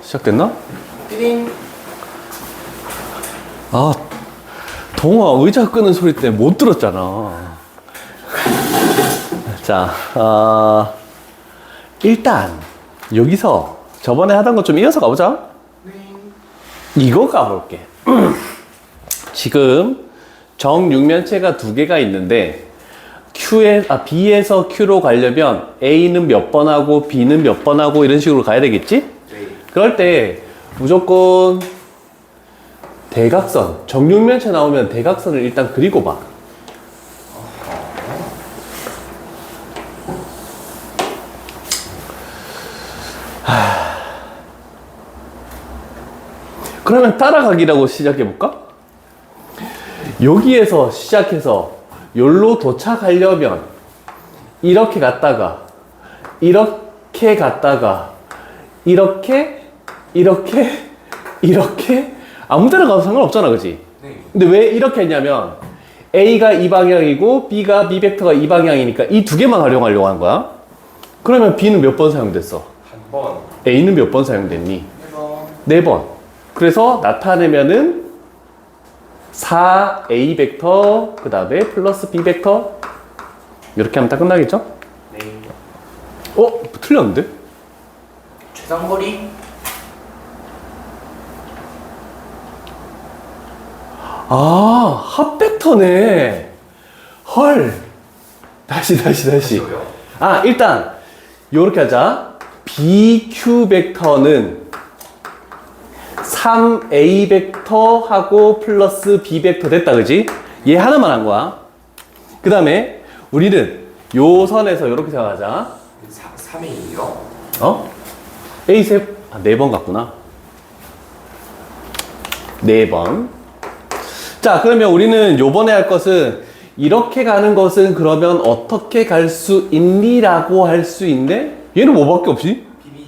시작됐나? 띠링. 아, 동아 의자 끄는 소리 때문에 못 들었잖아. 자, 일단 여기서 저번에 하던 거 좀 이어서 가보자. 네. 이거 가볼게. 지금 정육면체가 두 개가 있는데 B에서 Q로 가려면 A는 몇 번 하고 B는 몇 번 하고 이런 식으로 가야 되겠지? 네. 그럴 때 무조건 대각선, 정육면체 나오면 대각선을 일단 그리고 봐. 그러면 따라가기라고 시작해볼까? 여기에서 시작해서 여기로 도착하려면 이렇게 갔다가 이렇게 갔다가 이렇게 아무 데나 가도 상관없잖아, 그치? 네. 근데 왜 이렇게 했냐면 A가 이 방향이고 B가 B 벡터가 이 방향이니까 이 두 개만 활용하려고 한 거야. 그러면 B는 몇 번 사용됐어? 한 번. A는 몇 번 사용됐니? 네 번. 4번. 그래서 나타내면은 4A 벡터 그 다음에 플러스 B 벡터 이렇게 하면 다 끝나겠죠? 네. 틀렸는데? 최상거리. 합벡터네. 헐. 다시. 다시요? 일단 요렇게 하자. BQ 벡터는 3A 벡터하고 플러스 B 벡터 됐다, 그지? 얘 하나만 한 거야. 그 다음에 우리는 요 선에서 요렇게 생각하자. 3A요? A 세, 4번 갔구나. 4번. 자, 그러면 우리는 요번에 할 것은 이렇게 가는 것은 그러면 어떻게 갈 수 있니? 라고 할 수 있네? 얘는 뭐밖에 없지? BB.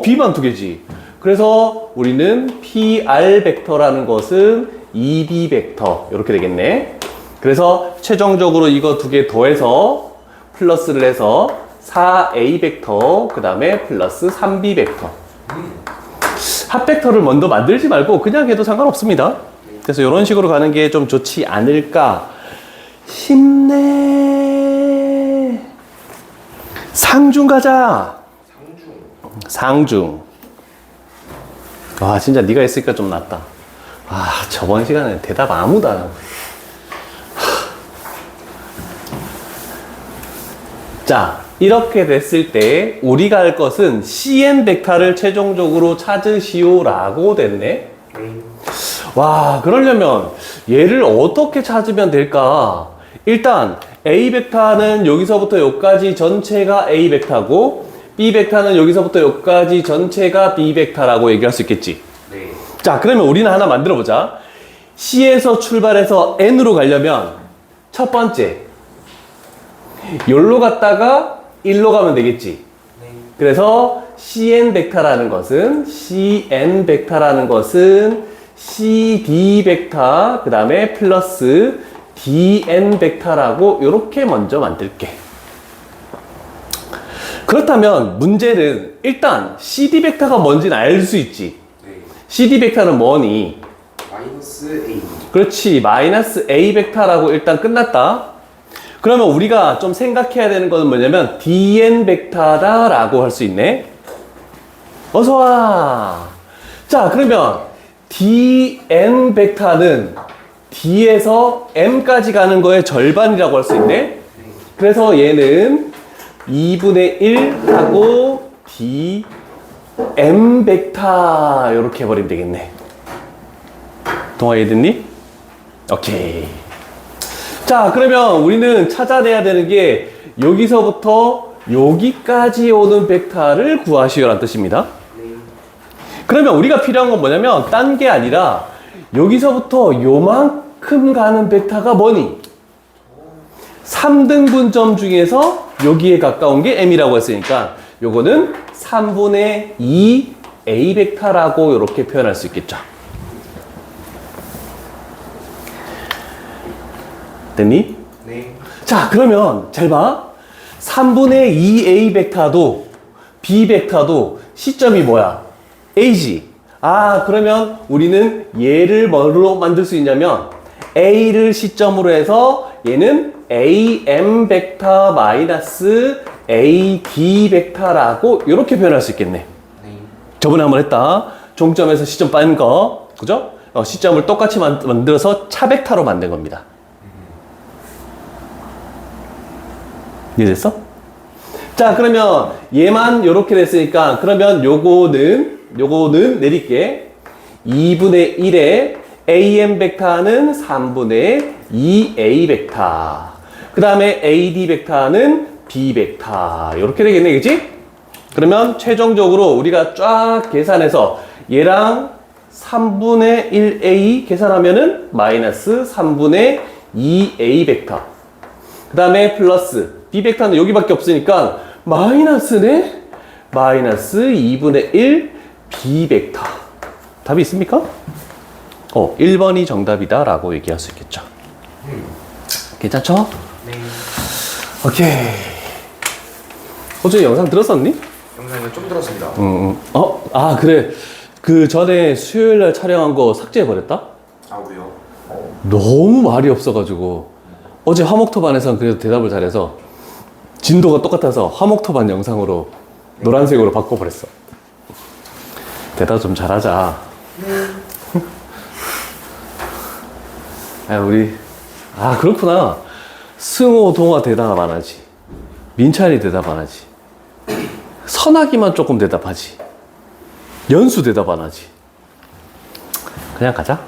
B만 두 개지. 그래서 우리는 PR 벡터라는 것은 2B 벡터. 이렇게 되겠네. 그래서 최종적으로 이거 두 개 더해서 플러스를 해서 4A 벡터, 그 다음에 플러스 3B 벡터. 합벡터를 먼저 만들지 말고 그냥 해도 상관없습니다. 그래서 이런 식으로 가는 게 좀 좋지 않을까 싶네. 상중 가자. 상중. 와, 진짜 네가 했으니까 좀 낫다. 저번 시간에 대답 아무도 안 하고. 자, 이렇게 됐을 때 우리가 할 것은 CN 벡터를 최종적으로 찾으시오라고 됐네. 네. 와, 그러려면 얘를 어떻게 찾으면 될까? 일단 A 벡터는 여기서부터 여기까지 전체가 A 벡터고 B 벡터는 여기서부터 여기까지 전체가 B 벡터라고 얘기할 수 있겠지. 네. 자, 그러면 우리는 하나 만들어 보자. C에서 출발해서 N으로 가려면 첫 번째 여기로 갔다가 1로 가면 되겠지. 네. 그래서 CN 벡터라는 것은 CD 벡터 그 다음에 플러스 DN 벡터라고 이렇게 먼저 만들게. 그렇다면 문제는 일단 CD 벡터가 뭔지는 알 수 있지. 네. CD 벡터는 뭐니? 마이너스 A. 그렇지, 마이너스 A 벡터라고 일단 끝났다. 그러면 우리가 좀 생각해야 되는 거는 뭐냐면 DN 벡터다라고 할 수 있네. 어서와. 자, 그러면 DN 벡터는 D에서 M까지 가는 거의 절반이라고 할 수 있네. 그래서 얘는 2분의 1 하고 DM 벡터 이렇게 해버리면 되겠네. 동아 이해됐니? 오케이. 자, 그러면 우리는 찾아내야 되는 게 여기서부터 여기까지 오는 벡터를 구하시오라는 뜻입니다. 네. 그러면 우리가 필요한 건 뭐냐면 딴 게 아니라 여기서부터 요만큼 가는 벡터가 뭐니? 3등분점 중에서 여기에 가까운 게 M이라고 했으니까 요거는 3분의 2 A 벡터라고 이렇게 표현할 수 있겠죠. 됐니? 네. 자, 그러면 잘 봐. 3분의 2A 벡터도 B 벡터도 시점이 뭐야? A지. 아, 그러면 우리는 얘를 뭐로 만들 수 있냐면 A를 시점으로 해서 얘는 AM 벡터 마이너스 AD 벡터라고 이렇게 표현할 수 있겠네. 네. 저번에 한번 했다. 종점에서 시점 뺀 거. 그죠? 시점을 똑같이 만들어서 차 벡터로 만든 겁니다. 이해됐어? 자, 그러면 얘만 이렇게 됐으니까 그러면 요거는 내릴게. 2분의 1에 AM 벡터는 3분의 2A 벡터. 그 다음에 AD 벡터는 B 벡터. 이렇게 되겠네, 그치? 그러면 최종적으로 우리가 쫙 계산해서 얘랑 3분의 1A 계산하면은 마이너스 3분의 2A 벡터. 그 다음에 플러스 B 벡터는 여기밖에 없으니까 마이너스네? 마이너스 2분의 1 B 벡터. 답이 있습니까? 1번이 정답이다 라고 얘기할 수 있겠죠. 괜찮죠? 네. 오케이. 어제 영상 들었었니? 영상을 좀 들었습니다. 아, 그래. 그 전에 수요일 날 촬영한 거 삭제해버렸다? 아, 왜요? 너무 말이 없어가지고. 어제 화목토반에선 그래도 대답을 잘해서 진도가 똑같아서 화목토반 영상으로 노란색으로 바꿔버렸어. 대답 좀 잘하자. 그렇구나. 승호, 동화 대답 안 하지. 민찬이 대답 안 하지. 선학이만 조금 대답하지. 연수 대답 안 하지. 그냥 가자.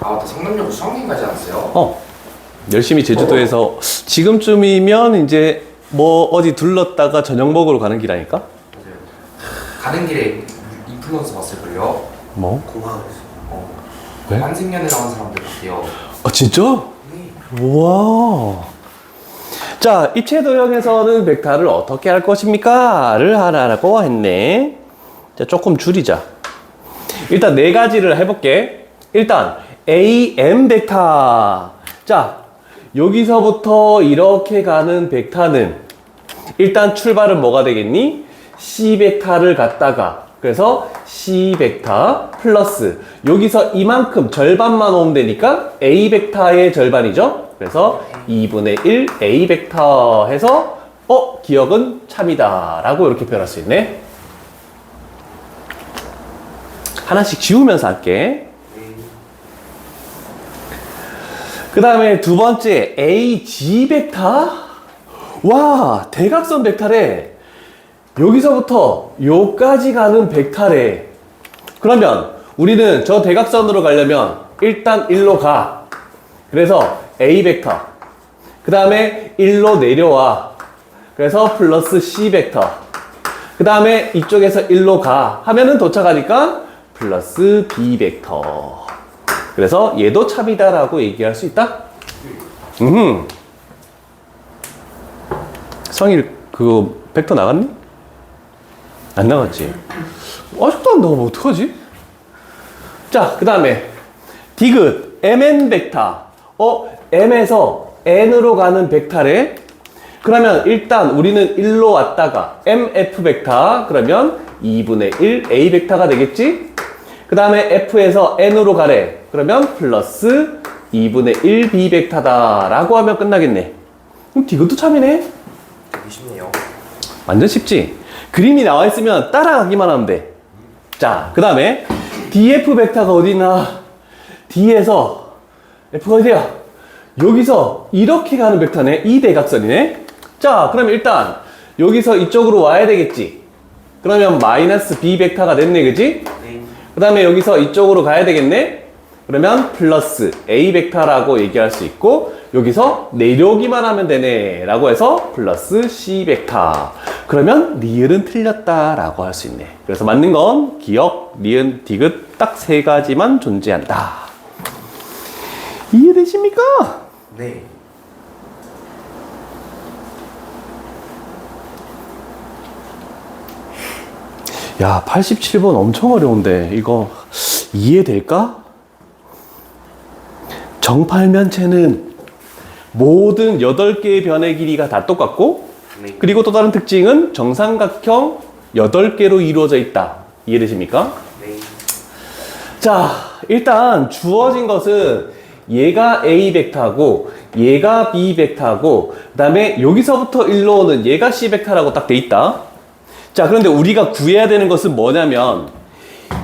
아, 또 성남역 수학여행 가지 않았어요? 열심히 제주도에서 지금쯤이면 이제 뭐 어디 둘렀다가 저녁 먹으러 가는 길 아닐까? 맞아요. 가는 길에 인플루언서 봤을걸요? 뭐? 공항에서. 왜? 환생연애 나온 사람들 같아요. 아, 진짜? 네. 우와. 자, 입체 도형에서는 벡터를 어떻게 할 것입니까? 를 하라고 했네. 자, 조금 줄이자. 일단 네 가지를 해볼게. 일단 AM 벡터. 자, 여기서부터 이렇게 가는 벡터는 일단 출발은 뭐가 되겠니? C 벡터를 갖다가 그래서 C 벡터 플러스 여기서 이만큼 절반만 오면 되니까 A 벡터의 절반이죠. 그래서 2분의 1 A 벡터 해서 기억은 참이다 라고 이렇게 표현할 수 있네. 하나씩 지우면서 할게. 그 다음에 두 번째 AG 벡터. 와, 대각선 벡터래. 여기서부터 요까지 가는 벡터래. 그러면 우리는 저 대각선으로 가려면 일단 1로 가. 그래서 A 벡터. 그 다음에 1로 내려와. 그래서 플러스 C 벡터. 그 다음에 이쪽에서 1로 가. 하면은 도착하니까 플러스 B 벡터. 그래서 얘도 참이다라고 얘기할 수 있다? 성일, 그거 벡터 나갔니? 안 나갔지? 아직도 안 나가면 어떡하지? 자, 그 다음에 디귿, MN 벡터. M에서 N으로 가는 벡터래. 그러면 일단 우리는 1로 왔다가 MF 벡터. 그러면 2분의 1 A 벡터가 되겠지? 그 다음에 F에서 N으로 가래. 그러면 플러스 2분의 1 B 벡터다 라고 하면 끝나겠네. 그럼 디귿도 참이네? 되게 쉽네요. 완전 쉽지? 그림이 나와 있으면 따라가기만 하면 돼. 자, 그 다음에 DF 벡터가 어디 있나? D에서 F가 어디야? 여기서 이렇게 가는 벡터네. 이 대각선이네. 자, 그럼 일단 여기서 이쪽으로 와야 되겠지? 그러면 마이너스 B 벡터가 됐네, 그지? 네. 그 다음에 여기서 이쪽으로 가야 되겠네? 그러면 플러스 A 벡터라고 얘기할 수 있고 여기서 내려오기만 하면 되네 라고 해서 플러스 C 벡터. 그러면 리을은 틀렸다 라고 할 수 있네. 그래서 맞는 건 기억, 니은, 디귿 딱 세 가지만 존재한다. 이해되십니까? 네. 야, 87번 엄청 어려운데 이거 이해될까? 정팔면체는 모든 8개의 변의 길이가 다 똑같고 네. 그리고 또 다른 특징은 정삼각형 8개로 이루어져 있다. 이해되십니까? 네. 자, 일단 주어진 것은 얘가 A 벡터고 얘가 B 벡터고 그 다음에 여기서부터 일로 오는 얘가 C 벡터라고 딱 돼 있다. 자, 그런데 우리가 구해야 되는 것은 뭐냐면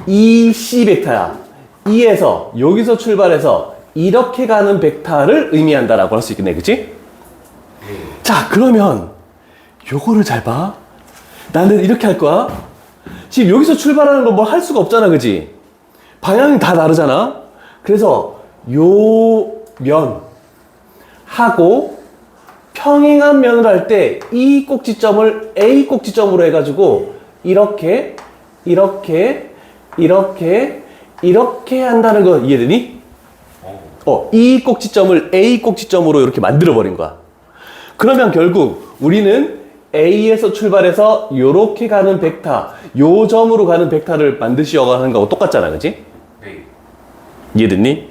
이 C 벡터야. E에서 여기서 출발해서 이렇게 가는 벡터를 의미한다라고 할 수 있겠네. 그치? 네. 자, 그러면 요거를 잘 봐. 나는 이렇게 할 거야. 지금 여기서 출발하는 건 뭐 할 수가 없잖아. 그치? 방향이 다 다르잖아. 그래서 요 면하고 평행한 면을 할 때 이 꼭지점을 A 꼭지점으로 해가지고 이렇게 한다는 거 이해되니? 이 꼭지점을 A 꼭지점으로 이렇게 만들어 버린 거야. 그러면 결국 우리는 A에서 출발해서 요렇게 가는 벡터, 요 점으로 가는 벡터를 만드시려고 하는 거하고 똑같잖아. 그치? 네. 이해됐니?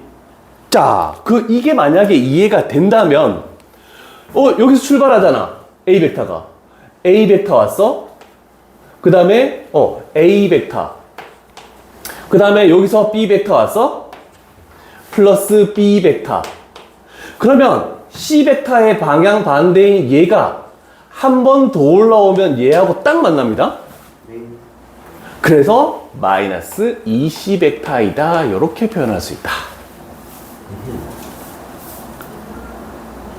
자, 이게 만약에 이해가 된다면, 여기서 출발하잖아. A 벡터가. A 벡터 왔어? 그 다음에, A 벡터. 그 다음에 여기서 B 벡터 왔어? 플러스 B 벡터. 그러면 C 벡터의 방향 반대인 얘가 한 번 더 올라오면 얘하고 딱 만납니다. 네. 그래서 마이너스 2C 벡터이다. 이렇게 표현할 수 있다.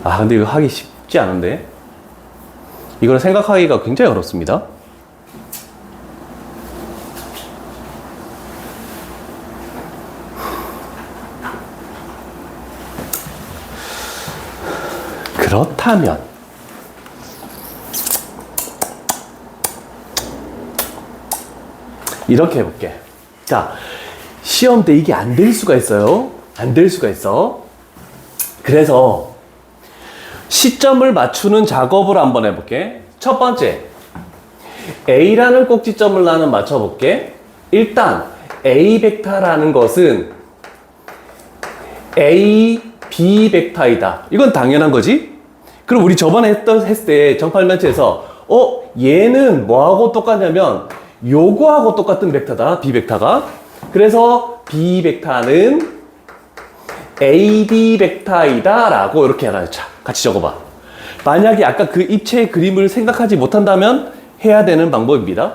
아, 근데 이거 하기 쉽지 않은데? 이걸 생각하기가 굉장히 어렵습니다. 그렇다면 이렇게 해볼게. 자, 시험 때 이게 안 될 수가 있어요. 안 될 수가 있어. 그래서 시점을 맞추는 작업을 한번 해볼게. 첫 번째, A라는 꼭지점을 나는 맞춰볼게. 일단 A 벡터라는 것은 A, B 벡터이다. 이건 당연한 거지? 그럼 우리 저번에 했을 때 정팔면체에서 얘는 뭐하고 똑같냐면 요거하고 똑같은 벡터다. B 벡터가. 그래서 B 벡터는 AB 벡터이다 라고 이렇게 하나 같이 적어봐. 만약에 아까 그 입체의 그림을 생각하지 못한다면 해야 되는 방법입니다.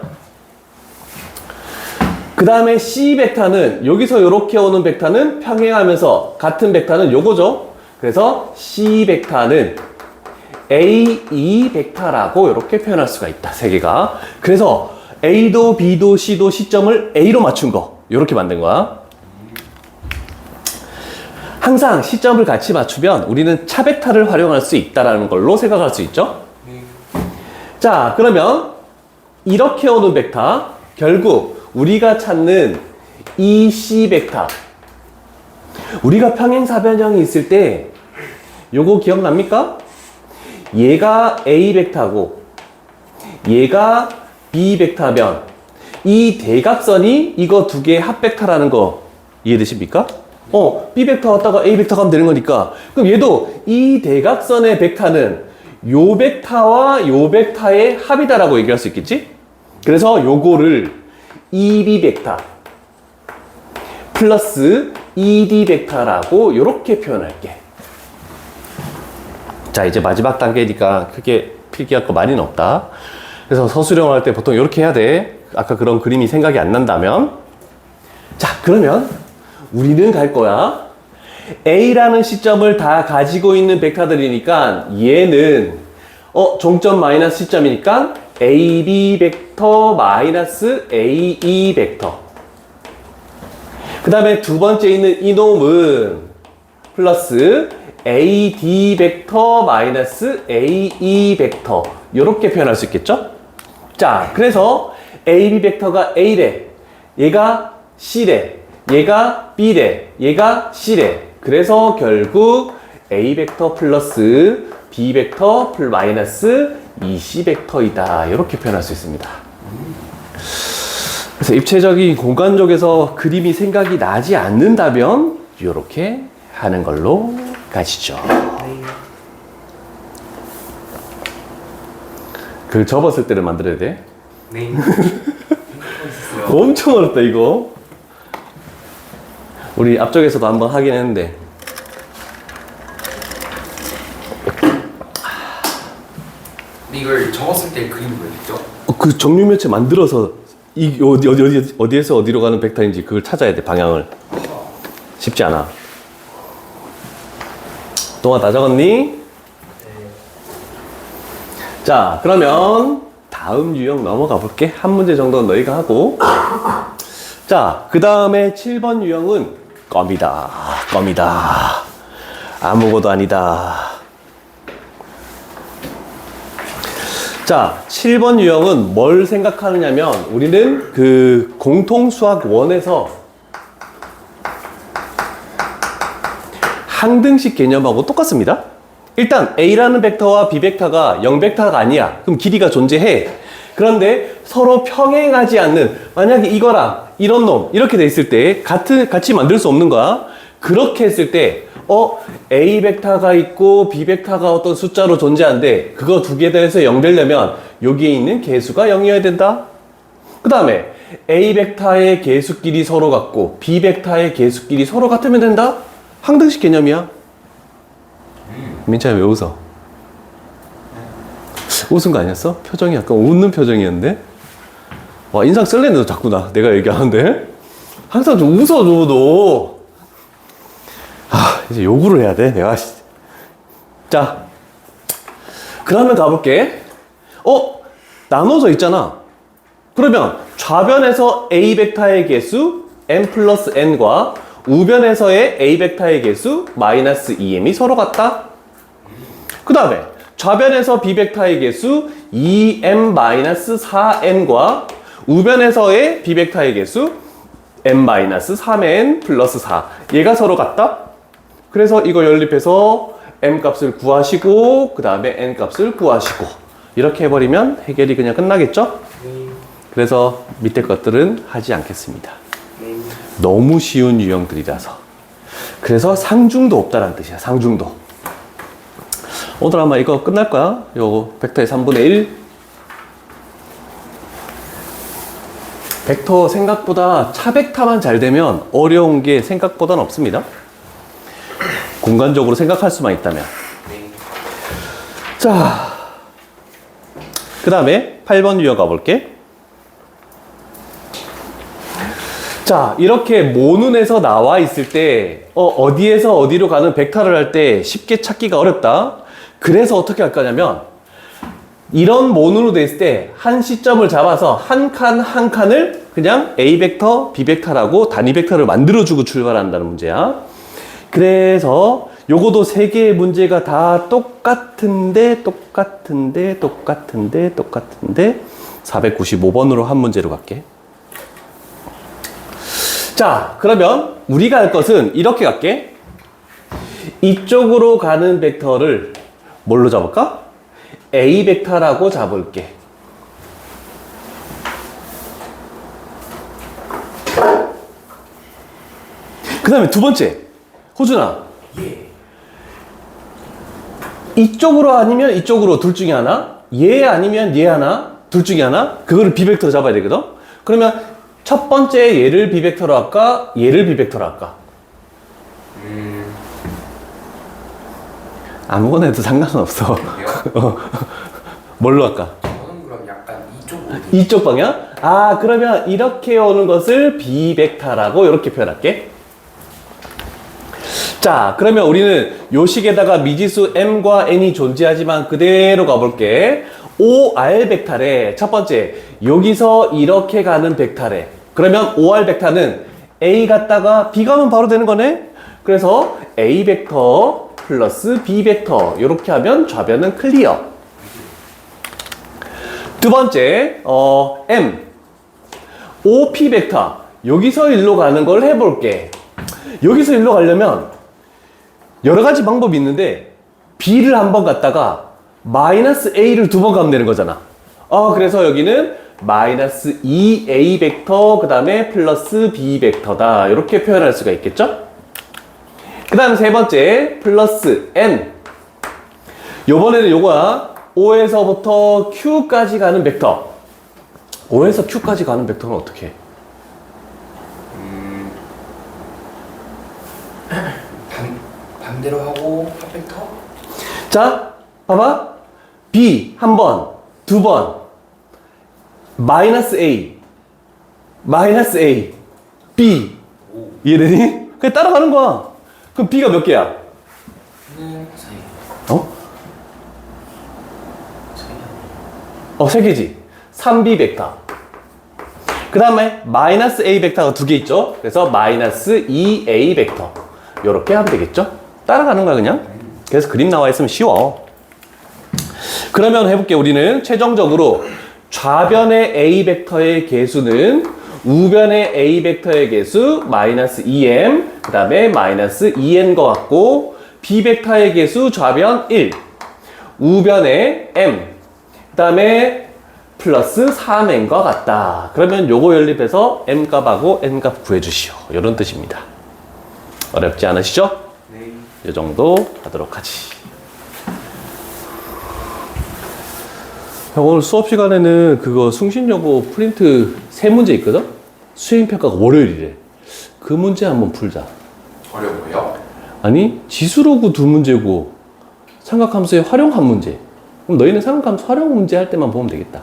그 다음에 C 벡터는 여기서 이렇게 오는 벡터는 평행하면서 같은 벡터는 요거죠. 그래서 C 벡터는 AE 벡터라고 이렇게 표현할 수가 있다. 세 개가. 그래서 A도 B도 C도 시점을 A로 맞춘 거 이렇게 만든 거야. 항상 시점을 같이 맞추면 우리는 차 벡터를 활용할 수 있다는 걸로 생각할 수 있죠. 자, 그러면 이렇게 오는 벡터, 결국 우리가 찾는 이 C 벡터, 우리가 평행사변형이 있을 때 요거 기억납니까? 얘가 A 벡터고 얘가 B 벡터면 이 대각선이 이거 두 개의 합 벡터라는 거 이해되십니까? B 벡터 왔다가 A 벡터 가면 되는 거니까. 그럼 얘도 이 대각선의 벡터는 요 벡터와 요 벡터의 합이다라고 얘기할 수 있겠지? 그래서 요거를 EB 벡터 플러스 ED 벡터라고 이렇게 표현할게. 자, 이제 마지막 단계니까 크게 필기할 거 많이는 없다. 그래서 서술형을 할 때 보통 이렇게 해야 돼. 아까 그런 그림이 생각이 안 난다면. 자, 그러면 우리는 갈 거야. A라는 시점을 다 가지고 있는 벡터들이니까 얘는 종점 마이너스 시점이니까 AB 벡터 마이너스 AE 벡터. 그 다음에 두 번째 있는 이놈은 플러스 AD 벡터 마이너스 AE 벡터. 이렇게 표현할 수 있겠죠? 자, 그래서 AB 벡터가 A래, 얘가 C래, 얘가 B래, 얘가 C래. 그래서 결국 A 벡터 플러스 B 벡터 마이너스 2C 벡터이다. 이렇게 표현할 수 있습니다. 그래서 입체적인 공간적에서 그림이 생각이 나지 않는다면 이렇게 하는 걸로 가시죠. 그 접었을 때를 만들어야 돼. 네. 생각하고 있었어요. 엄청 어렵다 이거. 우리 앞쪽에서도 한번 하긴 했는데. 근데 이걸 적었을 때 그림 뭐였죠? 그 정류면체 만들어서 이 어디에서 어디로 가는 벡터인지 그걸 찾아야 돼, 방향을. 쉽지 않아. 동아 다 적었니? 자, 그러면 다음 유형 넘어가 볼게. 한 문제 정도는 너희가 하고. 자, 그 다음에 7번 유형은 껌이다. 껌이다. 아무것도 아니다. 자, 7번 유형은 뭘 생각하느냐면 우리는 그 공통수학 1에서 항등식 개념하고 똑같습니다. 일단 A라는 벡터와 B 벡터가 0벡터가 아니야. 그럼 길이가 존재해. 그런데 서로 평행하지 않는, 만약에 이거랑 이런 놈 이렇게 돼 있을 때 같이 만들 수 없는 거야. 그렇게 했을 때 A 벡터가 있고 B 벡터가 어떤 숫자로 존재하는데 그거 두 개 더해서 0 되려면 여기에 있는 개수가 0이어야 된다. 그 다음에 A 벡터의 개수끼리 서로 같고 B 벡터의 개수끼리 서로 같으면 된다. 항등식 개념이야. 민찬이 왜 웃어? 웃은 거 아니었어? 표정이 약간 웃는 표정이었는데? 와, 인상 쓸래네, 너 자꾸 내가 얘기하는데? 항상 좀 웃어줘, 너. 아, 이제 요구를 해야 돼, 내가. 자, 그러면 가볼게. 나눠져 있잖아. 그러면 좌변에서 A 벡터의 개수 m 플러스 n과 우변에서의 A 벡터의 개수 마이너스 2m이 서로 같다. 그 다음에 좌변에서 B 벡터의 개수 2m-4n과 우변에서의 B 벡터의 개수 m-3n 플러스 4. 얘가 서로 같다. 그래서 이거 연립해서 m 값을 구하시고 그 다음에 n 값을 구하시고 이렇게 해버리면 해결이 그냥 끝나겠죠? 그래서 밑에 것들은 하지 않겠습니다. 너무 쉬운 유형들이라서. 그래서 상중도 없다는 뜻이야. 상중도. 오늘 아마 이거 끝날 거야. 요거 벡터의 3분의 1. 벡터 생각보다 차벡터만 잘 되면 어려운 게 생각보다는 없습니다. 공간적으로 생각할 수만 있다면. 자, 그 다음에 8번 유형 가볼게. 자, 이렇게 모눈에서 나와 있을 때 어디에서 어디로 가는 벡터를 할 때 쉽게 찾기가 어렵다. 그래서 어떻게 할 거냐면 이런 모눈으로 돼 있을 때 한 시점을 잡아서 한 칸 한 칸을 그냥 A 벡터, B 벡터라고 단위 벡터를 만들어주고 출발한다는 문제야. 그래서 요거도 세 개의 문제가 다 똑같은데 495번으로 한 문제로 갈게. 자, 그러면 우리가 할 것은 이렇게 갈게. 이쪽으로 가는 벡터를 뭘로 잡을까? A 벡터라고 잡을게. 그 다음에 두 번째, 호준아. 예. 이쪽으로 아니면 이쪽으로 둘 중에 하나, 얘 아니면 얘 하나, 둘 중에 하나, 그거를 B 벡터로 잡아야 되거든? 그러면 첫 번째 얘를 B 벡터로 할까? 얘를 B 벡터로 할까? 아무거나 해도 상관은 없어. 뭘로 할까? 저는 그럼 약간 이쪽으로. 이쪽 방향? 아, 그러면 이렇게 오는 것을 B 벡터라고 이렇게 표현할게. 자, 그러면 우리는 요 식에다가 미지수 m과 n이 존재하지만 그대로 가볼게. OR 벡터래. 첫 번째, 여기서 이렇게 가는 벡터래. 그러면 OR 벡터는 A 갔다가 B 가면 바로 되는 거네? 그래서 A 벡터 플러스 B 벡터 이렇게 하면 좌변은 클리어. 두 번째, M OP 벡터 여기서 일로 가는 걸 해볼게. 여기서 일로 가려면 여러 가지 방법이 있는데 B를 한 번 갔다가 마이너스 A를 두 번 가면 되는 거잖아. 그래서 여기는 마이너스 2A 벡터 그 다음에 플러스 B 벡터다 이렇게 표현할 수가 있겠죠? 그 다음에 세 번째 플러스 N. 요번에는 요거야. O에서부터 Q까지 가는 벡터. O에서 Q까지 가는 벡터는 어떻게 해? 반대로 하고 합벡터? 자, 봐봐. B 한 번, 두 번, 마이너스 A, 마이너스 A, B. 오. 이해되니? 그냥 따라가는 거야. 그럼 B가 몇 개야? 사이. 어? 세 개지. 3B 벡터. 그 다음에 마이너스 A 벡터가 두 개 있죠. 그래서 마이너스 2A 벡터. 요렇게 하면 되겠죠? 따라가는 거야 그냥. 그래서 그림 나와 있으면 쉬워. 그러면 해볼게. 우리는 최종적으로 좌변의 A 벡터의 개수는 우변의 A 벡터의 개수 마이너스 2m, 그 다음에 마이너스 2n 것 같고, B 벡터의 개수 좌변 1, 우변의 m, 그 다음에 플러스 3n과 같다. 그러면 요거 연립해서 m 값하고 n 값 구해주시오. 이런 뜻입니다. 어렵지 않으시죠? 네. 이 정도 하도록 하지. 오늘 수업 시간에는 그거 숭신여고 프린트 3문제 있거든? 수행평가가 월요일이래. 그 문제 한번 풀자. 어려워요? 아니, 지수로그 2문제고 삼각함수의 활용 1문제. 그럼 너희는 삼각함수 활용 문제 할 때만 보면 되겠다.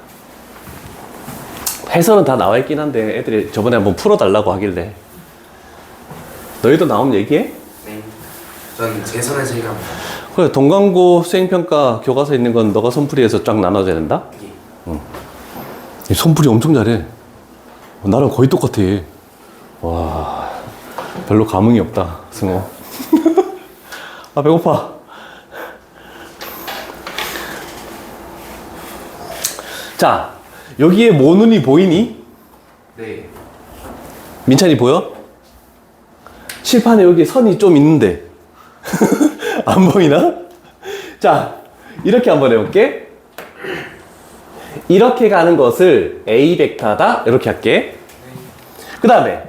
해설은 다 나와 있긴 한데 애들이 저번에 한번 풀어달라고 하길래. 너희도 나오면 얘기해? 네. 전 제 손에 제일 합니다. 그래, 동광고 수행평가 교과서 있는 건 너가 손풀이해서 쫙 나눠줘야 된다? 예. 이 손풀이 엄청 잘해. 나랑 거의 똑같아. 와, 별로 감흥이 없다, 승호. 아, 배고파. 자, 여기에 모눈이 보이니? 네. 민찬이 보여? 칠판에 여기 선이 좀 있는데. 안 보이나? 자, 이렇게 한번 해볼게. 이렇게 가는 것을 A 벡터다. 이렇게 할게. 그 다음에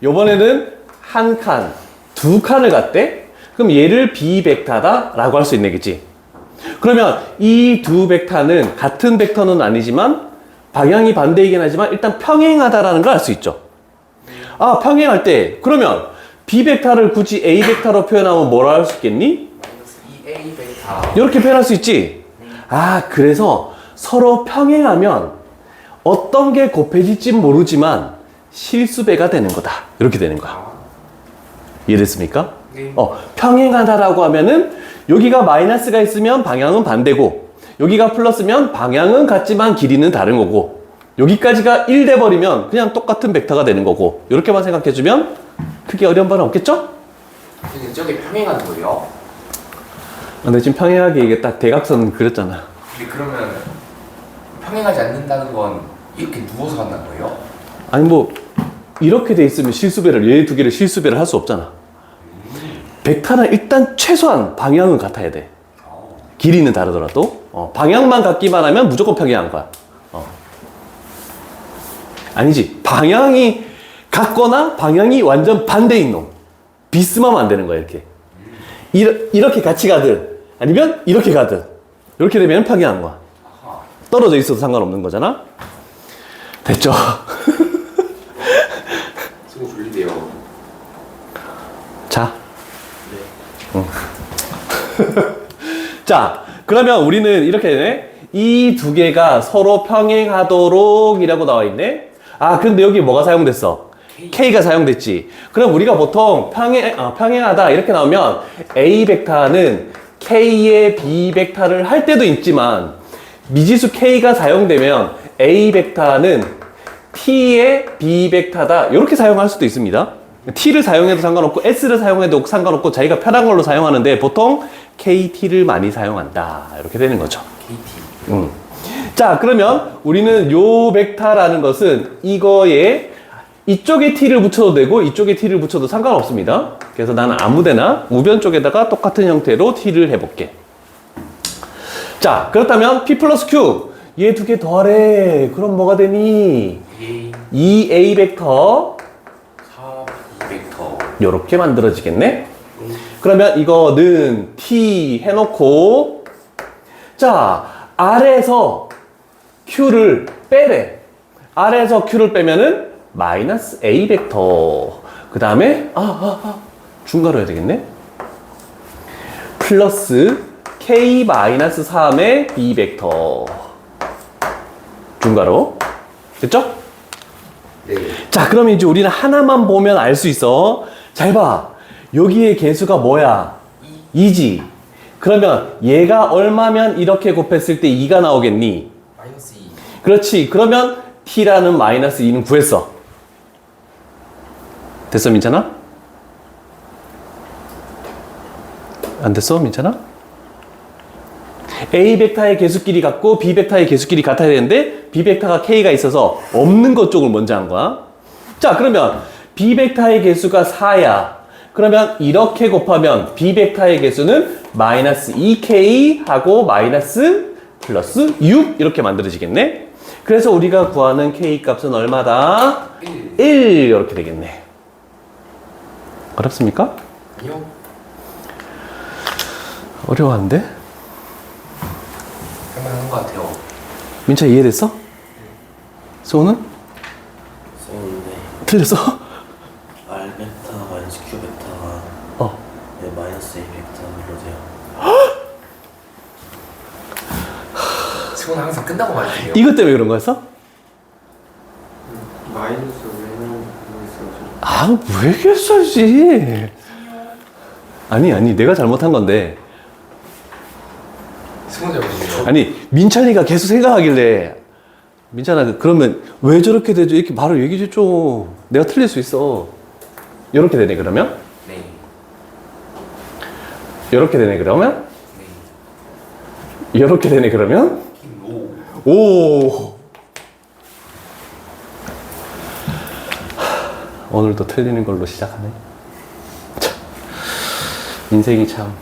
요번에는 한 칸, 두 칸을 갔대. 그럼 얘를 B 벡터다 라고 할 수 있네, 그치? 그러면 이 두 벡터는 같은 벡터는 아니지만 방향이 반대이긴 하지만 일단 평행하다라는 걸 알 수 있죠. 아, 평행할 때 그러면 B 벡터를 굳이 A 벡터로 표현하면 뭐라 할 수 있겠니? 마이너스 2A 베타. 이렇게 표현할 수 있지? 아, 그래서 서로 평행하면 어떤 게 곱해질지 모르지만 실수배가 되는 거다. 이렇게 되는 거야. 이해됐습니까? 네. 평행하다라고 하면은 여기가 마이너스가 있으면 방향은 반대고 여기가 플러스면 방향은 같지만 길이는 다른 거고 여기까지가 1 돼버리면 그냥 똑같은 벡터가 되는 거고 이렇게만 생각해주면 크게 어려운 바는 없겠죠? 근데 저게 평행하는 거예요? 근데 지금 평행하게 이게 딱 대각선 그렸잖아. 근데 그러면 평행하지 않는다는 건 이렇게 누워서 한다는 거예요? 아니 뭐 이렇게 돼 있으면 실수배를 얘 두 개를 실수배를 할 수 없잖아. 벡터는 일단 최소한 방향은 같아야 돼. 길이는 다르더라도 방향만 같기만 하면 무조건 평행한 거야. 아니지, 방향이 같거나 방향이 완전 반대인 놈 비스하면 안 되는 거야. 이렇게 같이 가든 아니면 이렇게 가든 이렇게 되면 평행한 거야. 떨어져 있어도 상관없는 거잖아. 됐죠? 수고 졸리대요. 자, 네. 자, 그러면 우리는 이렇게 되네. 이 두 개가 서로 평행하도록 이라고 나와 있네. 아, 근데 여기 뭐가 사용됐어? K가 사용됐지. 그럼 우리가 보통 평행하다 이렇게 나오면 A 벡터는 K의 B 벡터를 할 때도 있지만 미지수 K가 사용되면 A 벡터는 T의 B 벡터다 이렇게 사용할 수도 있습니다. T를 사용해도 상관없고 S를 사용해도 상관없고 자기가 편한 걸로 사용하는데 보통 KT를 많이 사용한다 이렇게 되는 거죠. KT. 자, 그러면 우리는 요 벡터라는 것은 이거에 이쪽에 t를 붙여도 되고 이쪽에 t를 붙여도 상관없습니다. 그래서 나는 아무데나 우변 쪽에다가 똑같은 형태로 t를 해볼게. 자, 그렇다면 p 플러스 q 얘 두 개 더하래. 그럼 뭐가 되니? 2a 벡터 4B 벡터. 요렇게 만들어지겠네. 그러면 이거는 t 해놓고 자, R에서 Q를 빼래. R에서 Q를 빼면은 마이너스 A 벡터. 그 다음에, 중괄호 해야 되겠네? 플러스 K 마이너스 3의 B 벡터. 중괄호. 됐죠? 네. 자, 그럼 이제 우리는 하나만 보면 알 수 있어. 잘 봐. 여기에 개수가 뭐야? 2지. 그러면 얘가 얼마면 이렇게 곱했을 때 2가 나오겠니? 마이너스 2. 그렇지. 그러면 t라는 마이너스 2는 구했어. 됐어, 민찬아? 안 됐어, 민찬아? A 벡터의 개수끼리 같고 B 벡터의 개수끼리 같아야 되는데 B 벡터가 K가 있어서 없는 것 쪽을 먼저 한 거야. 자, 그러면 B 벡터의 개수가 4야. 그러면 이렇게 곱하면 B 벡터의 개수는 마이너스 2K 하고 마이너스 플러스 6 이렇게 만들어지겠네. 그래서 우리가 구하는 K 값은 얼마다? 1 이렇게 되겠네. 어렵습니까? 아니요. 어려워하는데? 할만한 것 같아요. 민차 이해됐어? 수호는? 썼는데 틀렸어? R 벡터 마이너스 Q 벡터가 어. 네, 마이너스 A 벡터로 돼요. 승호는 항상 끝나고 말해요. 이것 때문에 그런 거였어? 마이너스 왜냐면 있어가지고 아, 왜 얘기했어야지. 아니, 내가 잘못한 건데. 승호 잘못이에요. 아니, 민찬이가 계속 생각하길래, 민찬아, 그러면 왜 저렇게 되죠? 이렇게 바로 얘기해줘. 내가 틀릴 수 있어. 이렇게 되네, 그러면? 네. 이렇게 되네, 그러면? 네. 이렇게 되네, 그러면? 오. 오! 오늘도 틀리는 걸로 시작하네. 참, 인생이 참.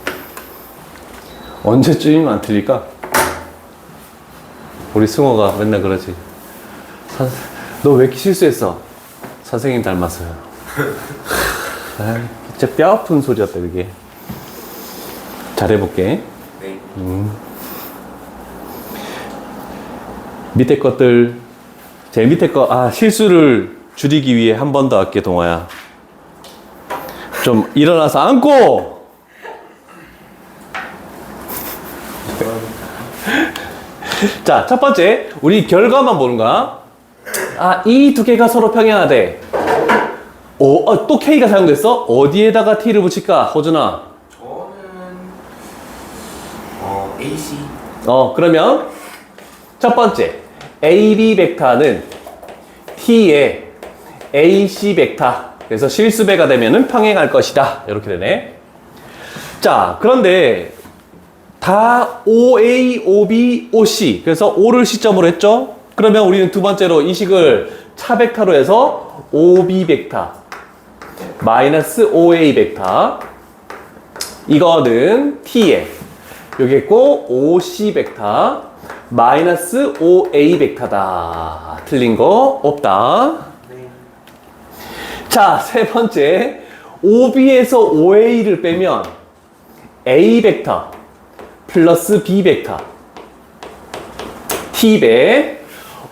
언제쯤이면 안 틀릴까? 우리 승호가 맨날 그러지. 너 왜 이렇게 실수했어? 선생님 닮았어요. 아, 진짜 뼈 아픈 소리였다, 그게. 잘해볼게. 네. 밑에 것들, 제일 밑에 거, 실수를 줄이기 위해 한 번 더 할게, 동아야. 좀 일어나서 앉고! 자, 첫 번째, 우리 결과만 보는 거야. 이 두 개가 서로 평행하대. 또 K가 사용됐어? 어디에다가 T를 붙일까, 호준아? 저는 AC. 그러면 첫 번째, AB 벡터는 T의 AC 벡터. 그래서 실수배가 되면은 평행할 것이다. 이렇게 되네. 자, 그런데 다 OA, OB, OC. 그래서 O를 시점으로 했죠? 그러면 우리는 두 번째로 이 식을 차 벡터로 해서 OB 벡터 마이너스 OA 벡터. 이거는 T에 여기 있고 OC 벡터 마이너스 OA 벡터다. 틀린 거 없다. 자, 세 번째, OB에서 OA를 빼면 A 벡터 플러스 B 벡터 T배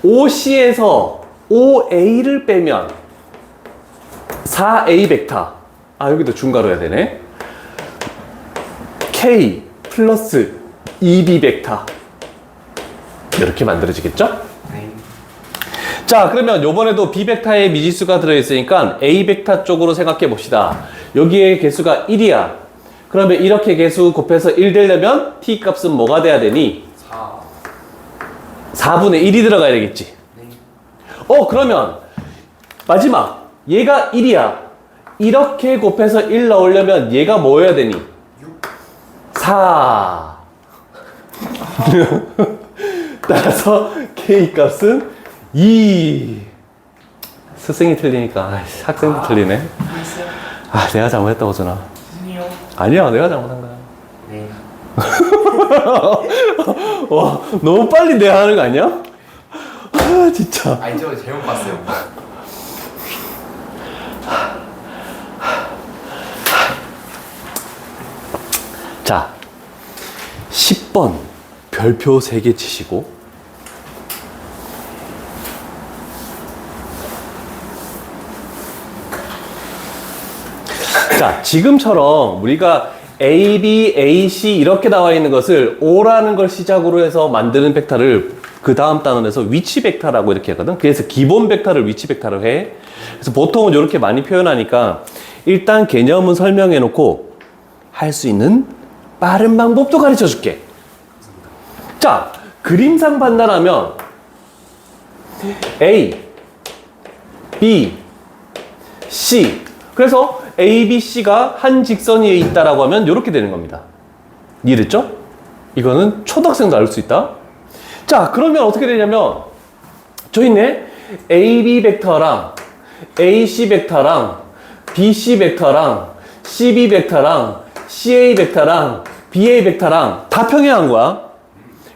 OC에서 OA를 빼면 4A 벡터. 여기도 중괄호 해야 되네. K 플러스 2B 벡터. 이렇게 만들어지겠죠? 네. 자, 그러면 요번에도 B 벡터에 미지수가 들어있으니까 A 벡터 쪽으로 생각해 봅시다. 여기에 개수가 1이야. 그러면 이렇게 개수 곱해서 1 되려면 T 값은 뭐가 돼야 되니? 4. 4분의 1이 들어가야 되겠지. 네. 그러면 마지막 얘가 1이야. 이렇게 곱해서 1 넣으려면 얘가 뭐여야 되니? 6. 4. 따라서 K 값은 2. 스승이 틀리니까 학생도 틀리네. 내가 잘못했다고 전화. 승이요. 아니야, 내가 잘못한 거야. 네. 너무 빨리 내가 하는 거 아니야? 진짜. 아니 저 잘못 봤어요. 자, 10번 별표 3개 치시고 자, 지금처럼 우리가 A, B, A, C 이렇게 나와 있는 것을 O라는 걸 시작으로 해서 만드는 벡터를 그 다음 단원에서 위치 벡터라고 이렇게 하거든. 그래서 기본 벡터를 위치 벡터로 해. 그래서 보통은 이렇게 많이 표현하니까 일단 개념은 설명해 놓고 할 수 있는 빠른 방법도 가르쳐 줄게. 자, 그림상 판단하면 A, B, C. 그래서 A, B, C가 한 직선 위에 있다라고 하면 이렇게 되는 겁니다. 이해됐죠? 이거는 초등학생도 알 수 있다. 자, 그러면 어떻게 되냐면 저 있네. AB 벡터랑 AC 벡터랑 BC 벡터랑 CB 벡터랑 CA 벡터랑 BA 벡터랑 다 평행한 거야.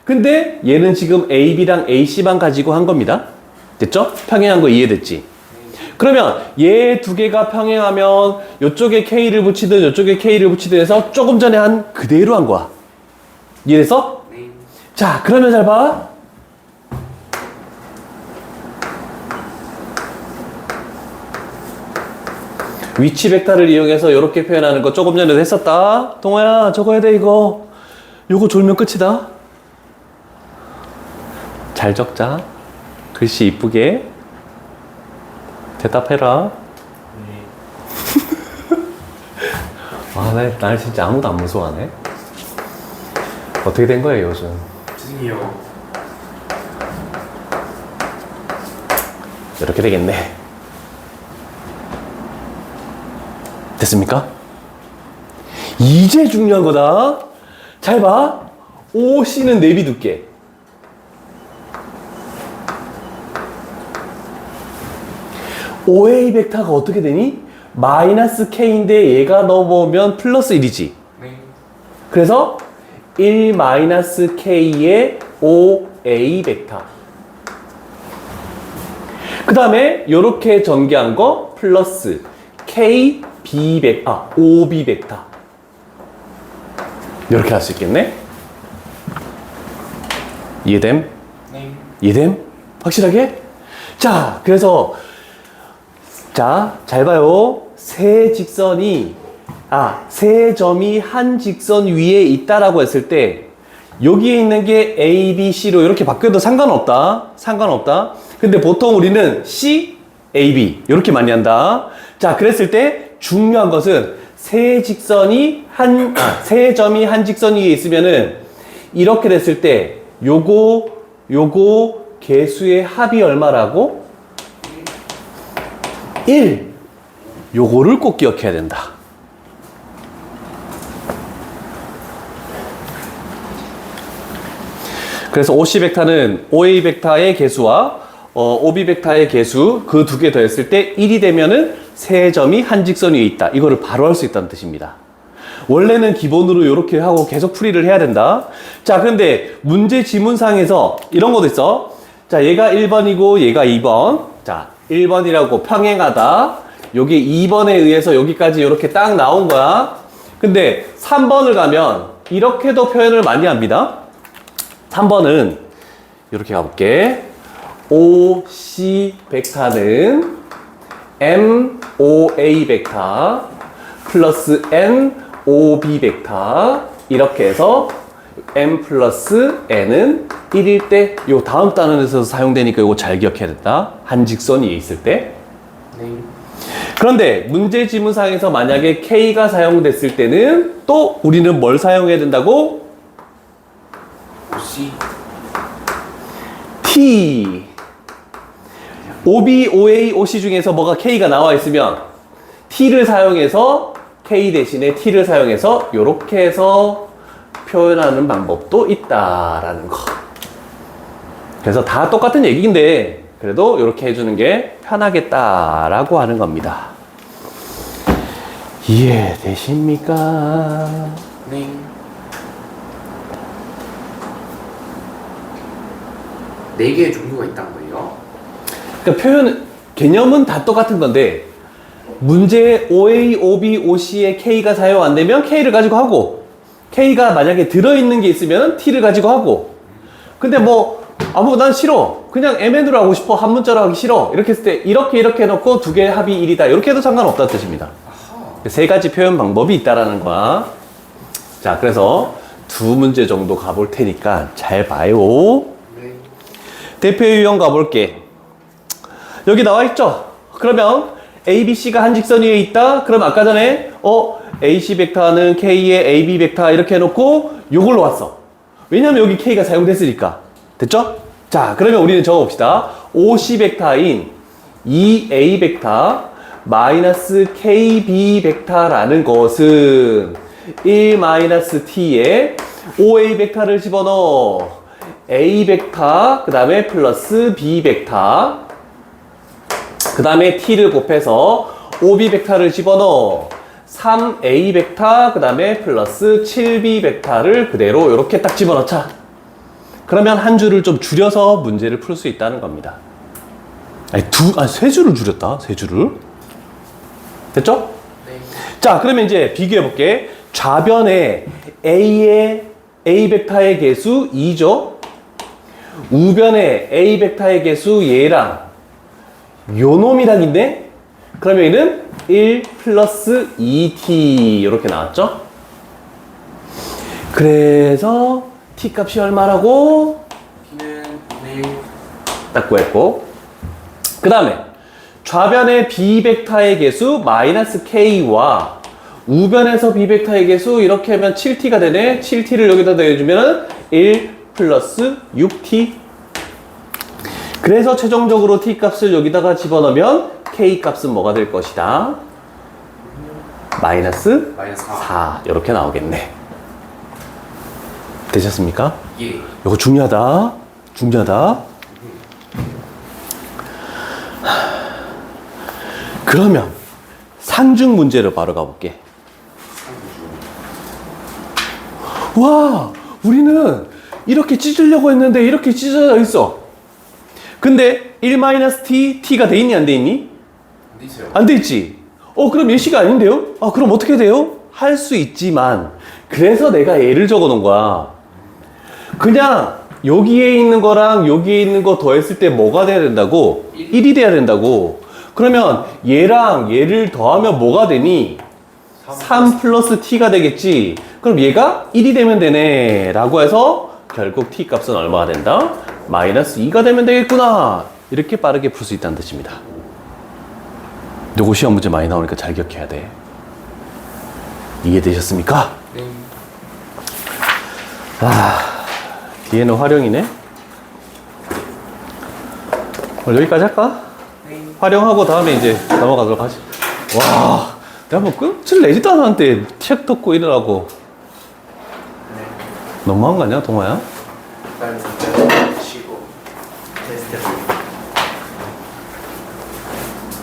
근데 얘는 지금 AB랑 AC만 가지고 한 겁니다. 됐죠? 평행한 거 이해됐지? 그러면 얘 두 개가 평행하면 이쪽에 K를 붙이든 이쪽에 K를 붙이든 해서 조금 전에 한 그대로 한 거야. 이해됐어? 네. 자, 그러면 잘 봐. 위치 벡터를 이용해서 이렇게 표현하는 거 조금 전에도 했었다. 동호야, 적어야 돼, 이거. 요거 졸면 끝이다. 잘 적자. 글씨 이쁘게. 대답해라. 와, 날 진짜 아무도 안 무서워하네. 어떻게 된 거예요, 요즘? 죄송해요. 이렇게 되겠네. 됐습니까? 이제 중요한 거다. 잘 봐. OC는 내비둘게. OA 벡터가 어떻게 되니? 마이너스 K인데 얘가 넘어오면 플러스 1이지. 네. 그래서 1 마이너스 K의 OA 벡터. 그 다음에 이렇게 전개한 거 플러스 K B 벡터, OB 벡터. 이렇게 할 수 있겠네? 이해됨? 네. 이해됨? 확실하게? 자, 그래서 자, 잘 봐요. 세 점이 한 직선 위에 있다라고 했을 때 여기에 있는 게 A, B, C로 이렇게 바뀌어도 상관없다. 상관없다. 근데 보통 우리는 C, A, B 이렇게 많이 한다. 자, 그랬을 때 중요한 것은 세 점이 한 직선 위에 있으면은 이렇게 됐을 때 요거 개수의 합이 얼마라고? 1. 요거를 꼭 기억해야 된다. 그래서 OC 벡터는 OA 벡터의 개수와 OB 벡터의 개수 그 두 개 더했을 때 1이 되면은 세 점이 한 직선 위에 있다. 이거를 바로 할 수 있다는 뜻입니다. 원래는 기본으로 이렇게 하고 계속 풀이를 해야 된다. 자, 그런데 문제 지문상에서 이런 것도 있어. 자, 얘가 1번이고 얘가 2번. 자, 1번이라고 평행하다. 여기 2번에 의해서 여기까지 이렇게 딱 나온 거야. 근데 3번을 가면 이렇게도 표현을 많이 합니다. 3번은 이렇게 가볼게. OC 벡터는 MOA 벡터 플러스 NOB 벡터 이렇게 해서 M 플러스 N은 1일 때 요 다음 단원에서 사용되니까 이거 잘 기억해야 된다. 한 직선 위에 있을 때. 네. 그런데 문제 지문상에서 만약에 K가 사용됐을 때는 또 우리는 뭘 사용해야 된다고? OC. T. OB, OA, OC 중에서 뭐가 K가 나와 있으면 T를 사용해서 K 대신에 T를 사용해서 이렇게 해서 표현하는 방법도 있다라는 거. 그래서 다 똑같은 얘기인데 그래도 이렇게 해주는 게 편하겠다라고 하는 겁니다. 이해되십니까? 네. 네 개의 종류가 있다는 거예요? 그러니까 개념은 다 똑같은 건데 문제 OA, OB, OC에 K가 사용 안 되면 K를 가지고 하고 K가 만약에 들어있는 게 있으면 T를 가지고 하고 근데 뭐 난 싫어 그냥 MN으로 하고 싶어 한 문자로 하기 싫어 이렇게 했을 때 이렇게 해놓고 두 개의 합이 1이다 이렇게 해도 상관없다는 뜻입니다. 아하. 세 가지 표현 방법이 있다라는 거야. 자, 그래서 두 문제 정도 가볼 테니까 잘 봐요. 네. 대표 유형 가볼게. 여기 나와 있죠? 그러면 A, B, C가 한 직선 위에 있다? 그럼 아까 전에 AC 벡터는 K의 AB 벡터 이렇게 해놓고 요걸로 왔어. 왜냐면 여기 K가 사용됐으니까. 됐죠? 자, 그러면 우리는 적어봅시다. OC 벡터인 EA 벡터 마이너스 KB 벡터라는 것은 1-t에 OA 벡터를 집어넣어. A 벡터, 그 다음에 플러스 B 벡터, 그 다음에 t를 곱해서 OB 벡터를 집어넣어. 3A 벡터, 그 다음에 플러스 7B 벡터를 그대로 이렇게 딱 집어넣자. 그러면 한 줄을 좀 줄여서 문제를 풀 수 있다는 겁니다. 아니, 세 줄을 줄였다. 세 줄을. 됐죠? 네. 자, 그러면 이제 비교해볼게. 좌변에 A 벡터의 개수 2죠? 우변에 A 벡터의 개수 얘랑 요 놈이랑 있네? 그러면 얘는 1 플러스 2t 이렇게 나왔죠? 그래서 t 값이 얼마라고? B는 2네. 딱 구했고, 그 다음에 좌변의 b 벡터의 개수 마이너스 k와 우변에서 b 벡터의 개수 이렇게 하면 7t가 되네. 7t를 여기다 넣어주면 1 플러스 6t. 그래서 최종적으로 t 값을 여기다가 집어넣으면 k 값은 뭐가 될 것이다? 마이너스 마이너스 4 이렇게 나오겠네. 되셨습니까? 예. 이거 중요하다. 중요하다. 그러면 상중 문제를 바로 가볼게. 와, 우리는 이렇게 찢으려고 했는데 이렇게 찢어져 있어. 근데 1-t, t가 돼 있니 안 돼 있니? 안 되세요. 안 돼 있지. 그럼 예시가 아닌데요? 그럼 어떻게 돼요? 할 수 있지만, 그래서 내가 얘를 적어 놓은 거야. 그냥 여기에 있는 거랑 여기에 있는 거 더했을 때 뭐가 돼야 된다고? 1이 돼야 된다고. 그러면 얘랑 얘를 더하면 뭐가 되니? 3 플러스 t가 되겠지. 그럼 얘가 1이 되면 되네 라고 해서 결국 t 값은 얼마가 된다? 마이너스 2가 되면 되겠구나. 이렇게 빠르게 풀 수 있다는 뜻입니다. 요거 시험 문제 많이 나오니까 잘 기억해야 돼. 이해되셨습니까? 네. 뒤에는 활용이네. 오늘 여기까지 할까? 네. 활용하고 다음에 이제 넘어가도록 하지. 와, 내가 뭐 끝을 내지도 않았는데 책 덮고 이러라고. 네. 너무한 거 아니야, 동아야? 빨리 진짜 쉬고 테스트 해볼게요.